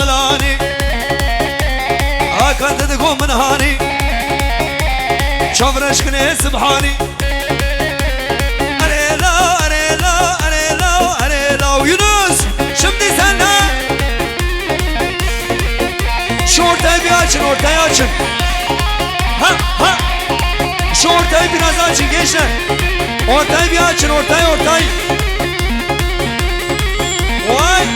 ملاني كانت تقوم من هاني شوف رشكني سبحاني أريلا أريلا أريلا أريلا ويونس شمدي سنة şu ortayı bir açın, ortayı açın. Ha ha. Şu ortayı biraz açın gençler. Ortayı bir açın, ortayı. Vay.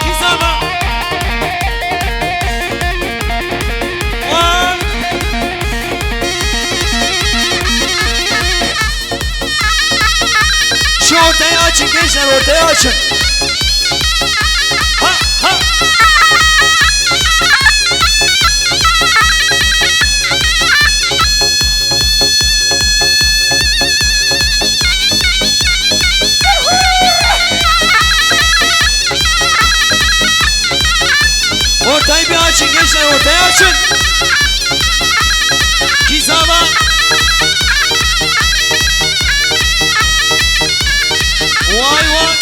Kizama. Vay. Şu ortayı açın gençler, ortayı açın. Ha ha. Ortayı bir açın gençler, ortayı açın. Kizama. Vay vay.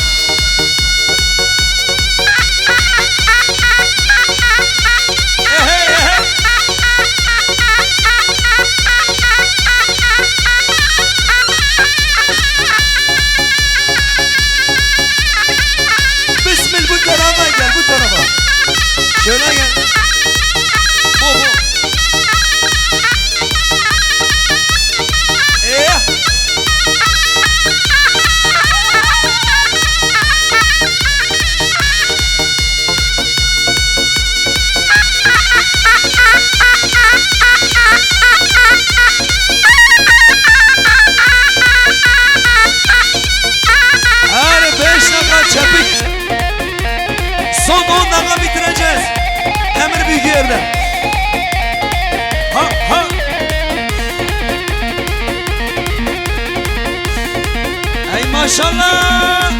Bismillah, bu tarafa gel, bu tarafa. Şöyle gel. Bu. Her 5 dakika çepik. Son 10 dakika bitireceğiz. Emir büyük yerden. Ha ha. Ey maşallah.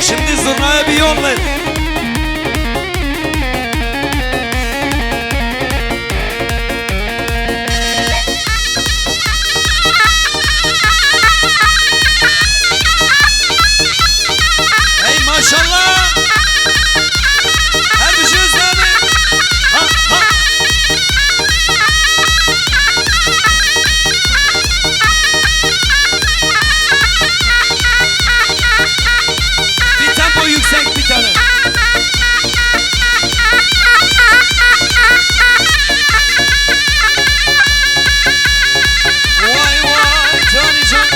Şimdi zurnaya bir yol ver. Hey maşallah. Her bir şey özlemi. Ha ha. Bir tempo yüksek bir tane. Vay vay Johnny John.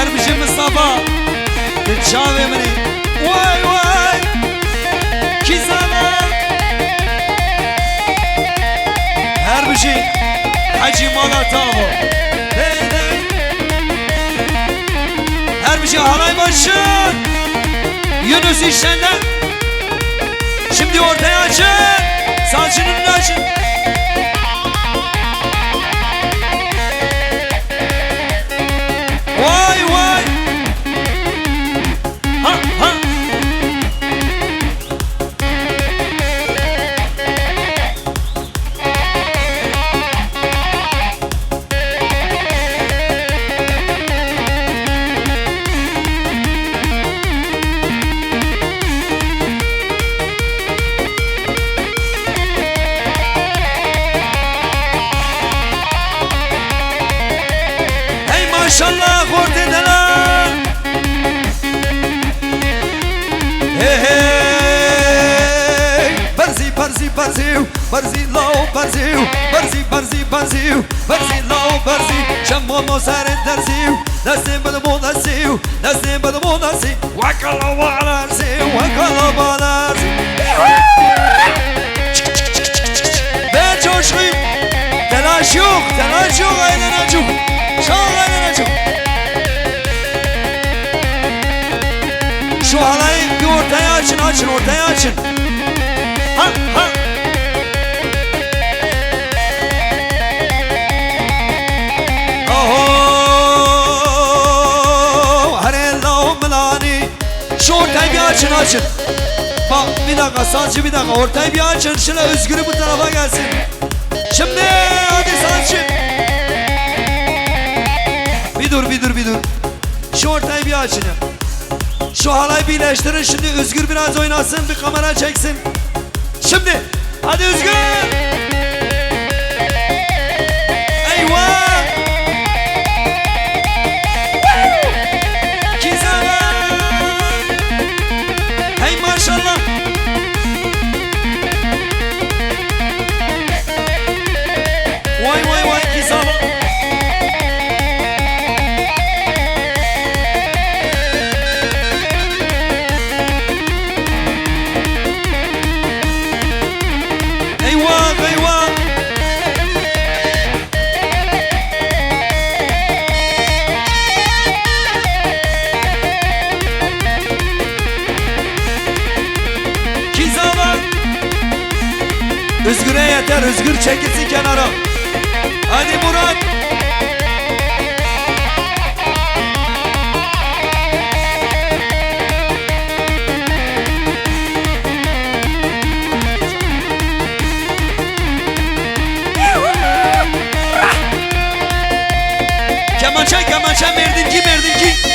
Erbici Mustafa Çağ emri. Vay vay Kizana. Erbici Hacı Malatavo. Hey hey. Erbici Haraybaşı Yunus işlenden. Şimdi ortaya açın. Salçının önünü açın. Vay vay. Ha ha. Maşallah ortadan. Hey hey. Barzi barzi barzi barzi low barzi barzi barzi barzi barzi low barzi. Şamo ما سهر الترسيو نسيم بدمو نسيو نسيم بدمو نسيو وكلا على رسيو وكلا على رسيو بچوشیم تلاش yok eğlenecek çok eğlenecek şu halayı bir ortaya açın ortaya açın ha ha oho harello milani şu ortayı bir açın bak bir dakika sancı bir dakika ortayı bir açın şöyle Özgür'ü bu tarafa gelsin şimdi hadi sancı bir dur şu ortayı bir açın ya şu halayı birleştirin şimdi Özgür biraz oynasın bir kamera çeksin şimdi hadi Özgür eyvah Kizana hey maşallah vay Kizana eyvah Kizana Özgür'e yeter Özgür çekilsin kenara hadi Murat Kemança Merdinci